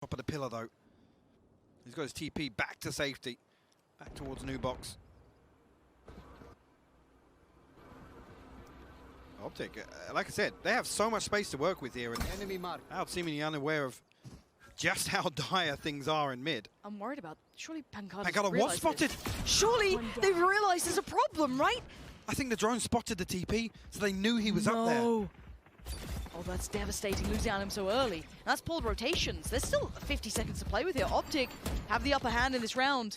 Top of the pillar though. He's got his TP back to safety. Back towards new box. Optic, like I said, they have so much space to work with here, and Enemy mark. Loud seemingly unaware of just how dire things are in mid. I'm worried about. Surely Pancada was spotted. Surely they've realised there's a problem, right? I think the drone spotted the TP, so they knew he was up there. Oh, that's devastating, losing on him so early. That's pulled rotations. There's still 50 seconds to play with here. Optic have the upper hand in this round.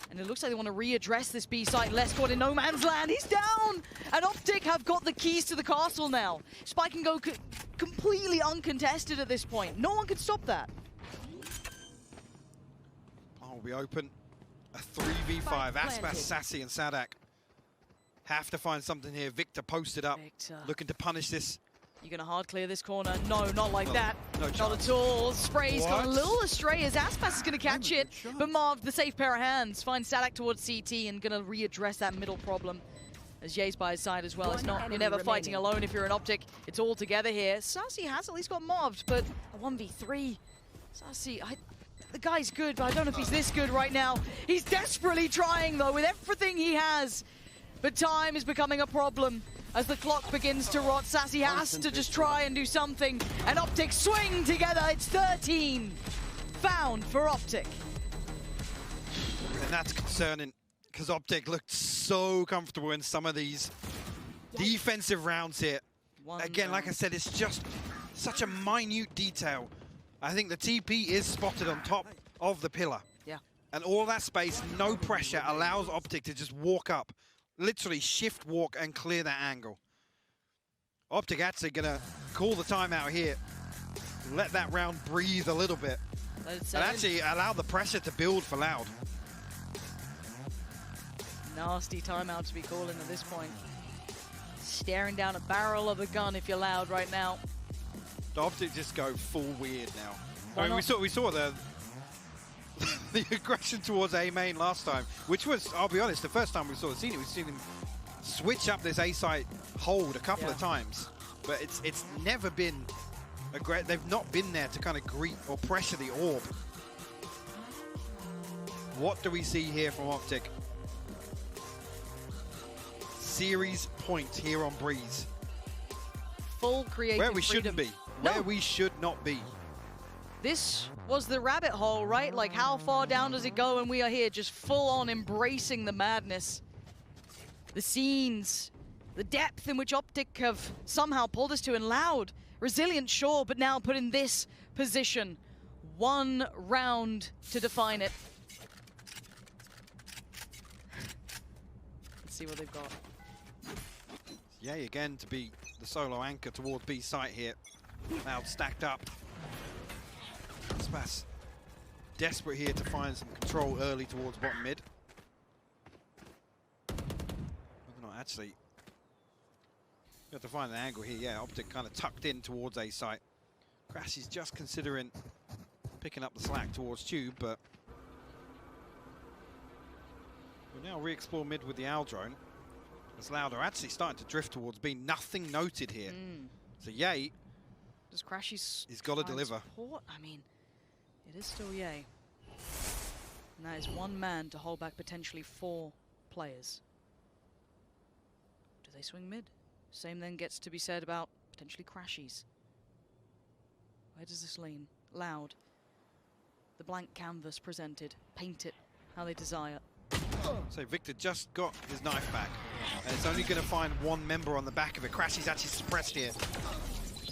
And it looks like they want to readdress this B site. Less caught in no man's land. He's down! And Optic have got the keys to the castle now. Spike can go completely uncontested at this point. No one can stop that. Oh, we open a 3v5. Aspas, Sassy, and Sadak have to find something here. Victor posted up, looking to punish this. You're going to hard clear this corner. No, not like that. No not chance. at all. Spray's gone a little astray as Aspas is going to catch it. But Marv, the safe pair of hands, finds Sadak towards CT and going to readdress that middle problem. As Ye's by his side as well. It's not, you're never fighting alone if you're an Optic. It's all together here. Sassy has at least got Marved, but a 1v3. Sassy, the guy's good, but I don't know if he's this good right now. He's desperately trying, though, with everything he has. But time is becoming a problem. As the clock begins to rot, Sassy has to just try and do something. And Optic swing together. It's 13. Found for Optic. And that's concerning, because Optic looked so comfortable in some of these defensive rounds here. Again, like I said, it's just such a minute detail. I think the TP is spotted on top of the pillar. Yeah. And all that space, no pressure, allows Optic to just walk up. Literally shift walk and clear that angle. Optic actually gonna call the timeout here. Let that round breathe a little bit. And actually allow the pressure to build for Loud. Nasty timeout to be calling at this point. Staring down a barrel of a gun if you're Loud right now. The Optic just go full weird now. I mean, we saw the the aggression towards A main last time, which was, I'll be honest, the first time we saw the scene, we've seen him switch up this A site hold a couple of times, but it's never been they've not been there to kind of greet or pressure the orb. What do we see here from Optic? Series point here on Breeze. Full creative Where we freedom. shouldn't be. Where we should not be. This was the rabbit hole, right? Like, how far down does it go? And we are here just full on embracing the madness. The scenes, the depth in which Optic have somehow pulled us to, and Loud, resilient, sure, but now put in this position. One round to define it. Let's see what they've got. Yeah, again to be the solo anchor towards B site here. Loud stacked up. Aspas desperate here to find some control early towards bottom mid. Whether or not actually, you have to find an angle here. Yeah, Optic kind of tucked in towards A site. Crash is just considering picking up the slack towards Tube, but we'll now re-explore mid with the Owl drone. As Loud are actually starting to drift towards B. Nothing noted here. So Ye, does Crashy's he's got to deliver. Support? I mean, it is still Ye. And that is one man to hold back potentially 4 players. Do they swing mid? Same then gets to be said about potentially Crashies. Where does this lean? Loud. The blank canvas presented. Paint it how they desire. So Victor just got his knife back. And it's only going to find one member on the back of it. Crashy's actually suppressed here.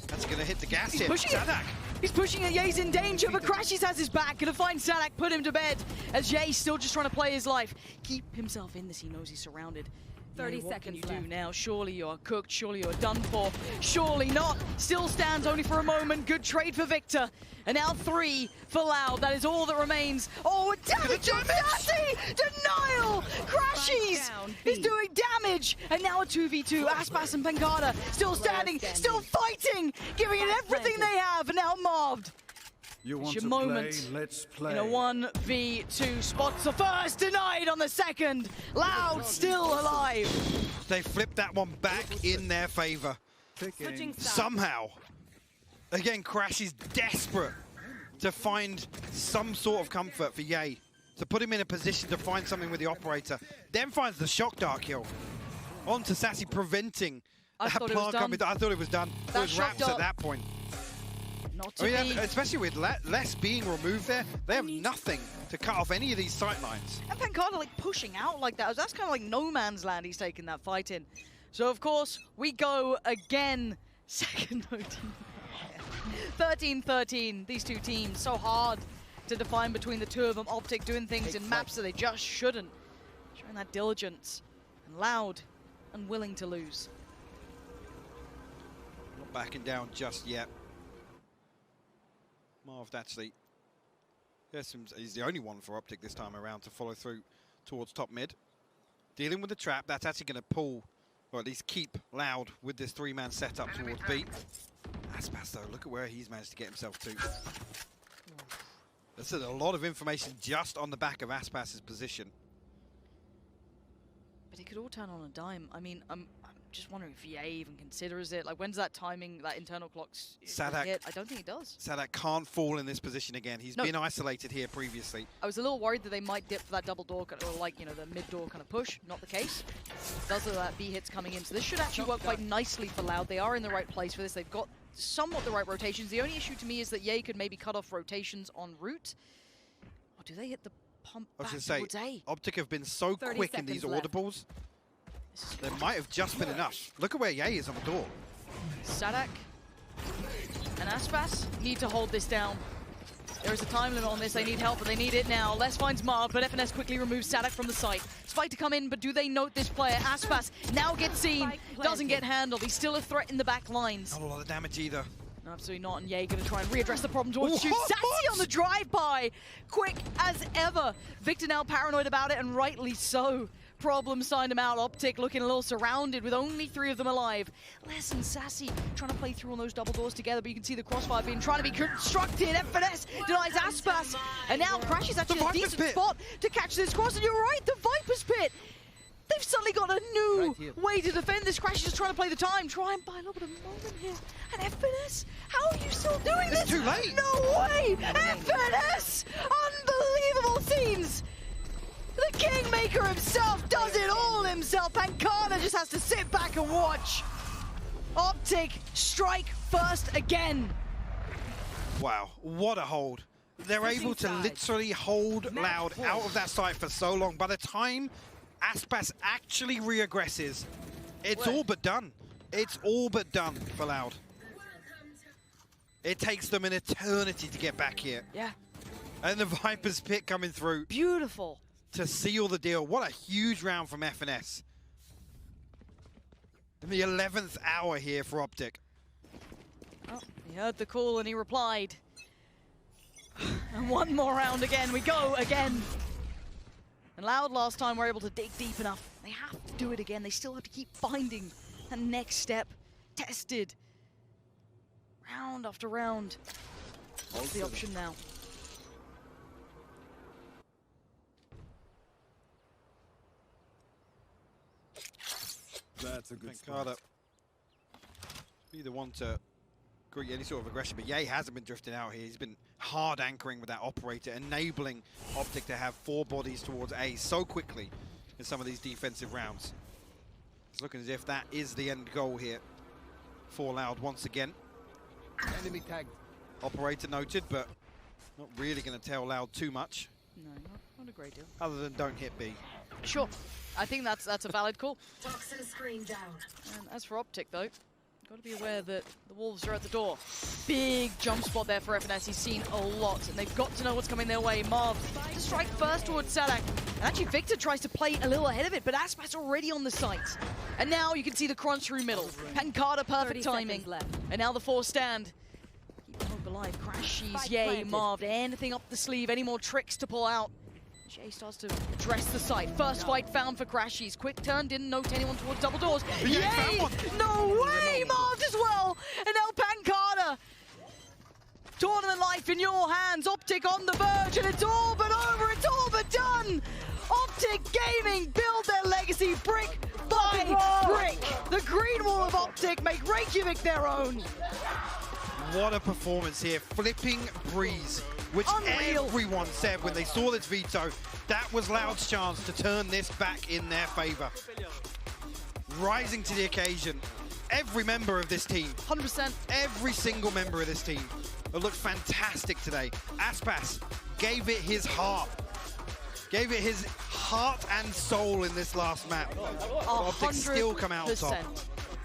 That's going to hit the gas here. Sadak. He's pushing it. Ye's in danger, but Crashies has his back. Gonna find Sadak, put him to bed. As Ye's still just trying to play his life. Keep himself in this. He knows he's surrounded. 30 what seconds can you left. do now? Surely you are cooked. Surely you are done for. Surely not. Still stands only for a moment. Good trade for Victor. And now 3 for Loud. That is all that remains. Oh, damage on Sassy! Denial! Crashies is doing damage! And now a 2v2. Aspas and Pancada still standing, still fighting, giving it everything they have. And now Marved. You want your to moment play? Let's play. in a 1v2. Spots the first, denied on the second. Loud still alive. They flipped that one back in their favor. Picking. Somehow. Again, Crash is desperate. to find some sort of comfort for Ye, to put him in a position to find something with the operator, then finds the shock dart kill. On to Sassy, preventing that plant coming. I thought it was done. It was wrapped at that point. Not to be. Especially with less being removed there, they have nothing to cut off any of these sight lines. And pheonix like pushing out like that. That's kind of like no man's land he's taking that fight in. So of course, we go again. Second OT. 13-13, these two teams, so hard to define between the two of them. Optic doing things in maps that they just shouldn't. Showing that diligence. And Loud, unwilling to lose. Not backing down just yet. Marv actually, yes, he's the only one for Optic this time around to follow through towards top mid. Dealing with the trap, that's actually going to pull, or at least keep Loud with this three-man setup towards B. Aspas though, look at where he's managed to get himself to. That's a lot of information just on the back of Aspas's position. But it could all turn on a dime. I mean, I'm just wondering if EA even considers it. Like, when's that timing, that internal clock's hit? I don't think it does. Sadak can't fall in this position again. He's been isolated here previously. I was a little worried that they might dip for that double door, or like, you know, the mid-door kind of push. Not the case. Does look like that B hit's coming in. So this should actually work quite nicely for Loud. They are in the right place for this. They've got somewhat the right rotations. The only issue to me is that Ye could maybe cut off rotations en route. Or do they hit the pump back towards A? Optic have been so quick in these audibles. There might have just been enough. Look at where Ye is on the door. Sadak and Aspas need to hold this down. There is a time limit on this. They need help, but they need it now. Les finds Marv, but FNS quickly removes Sadak from the site. Spike to come in, but do they note this player? Aspas now gets seen, doesn't get handled. He's still a threat in the back lines. Not a lot of damage either. No, absolutely not, and Ye gonna try and readdress the problem towards shoot. Sassy on the drive-by, quick as ever. Victor now paranoid about it, and rightly so. Problem signed him out. Optic looking a little surrounded with only 3 of them alive. Les and Sassy trying to play through on those double doors together, but you can see the crossfire being trying to be constructed. FNS denies Aspas, and now Crash is actually a decent spot to catch this cross. And you're right, the Viper's Pit. They've suddenly got a new way to defend this. Crash is just trying to play the time, try and buy a little bit of moment here. And FNS, how are you still doing this? It's too late. No way! FNS! Unbelievable scenes! The Kingmaker himself does it all himself, and Kana just has to sit back and watch. Optic strike first again. Wow, what a hold. They're able to literally hold Loud out of that site for so long. By the time Aspas actually reaggresses, it's all but done. It's all but done for Loud. It takes them an eternity to get back here. Yeah. And the Viper's Pit coming through. Beautiful. To seal the deal. What a huge round from FNS. In the 11th hour here for Optic. Oh, he heard the call and he replied. And one more round again. We go again. And Loud last time were able to dig deep enough. They have to do it again. They still have to keep finding that next step. Tested. Round after round. What's the option now? That's a good start. Be the one to create any sort of aggression, but Ye hasn't been drifting out here. He's been hard anchoring with that operator, enabling Optic to have 4 bodies towards A so quickly in some of these defensive rounds. It's looking as if that is the end goal here for Loud once again. Enemy tagged. Operator noted, but not really going to tell Loud too much. No, not a great deal. Other than don't hit B. Sure. I think that's a valid call. Toxin screen down. And as for Optic, though, got to be aware that the Wolves are at the door. Big jump spot there for FNS. He's seen a lot, and they've got to know what's coming their way. Marv to strike first towards Sadak. And actually, Victor tries to play a little ahead of it, but Aspas already on the site. And now you can see the crunch through middle. Pancada, perfect timing. And now the 4 stand. Keep hope alive. Crashies, Ye, Marv. Anything up the sleeve, any more tricks to pull out. Jay starts to address the site. First fight found for Crashies. Quick turn, didn't note anyone towards double doors. Yay! No way! Marved as well! And now Pancada. Tournament life in your hands. Optic on the verge, and it's all but over. It's all but done. Optic Gaming build their legacy brick by brick. The green wall of Optic make Reykjavik their own. what a performance here. Flipping Breeze, which Unreal. everyone said when they saw this veto, that was Loud's chance to turn this back in their favor. Rising to the occasion. Every member of this team, 100%. every single member of this team looked fantastic today. Aspas gave it his heart. Gave it his heart and soul in this last map. Optic still come out top.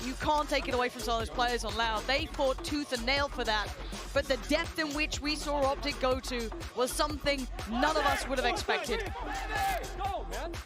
You can't take it away from some of those players on Loud. They fought tooth and nail for that. But the depth in which we saw Optic go to was something none of us would have expected.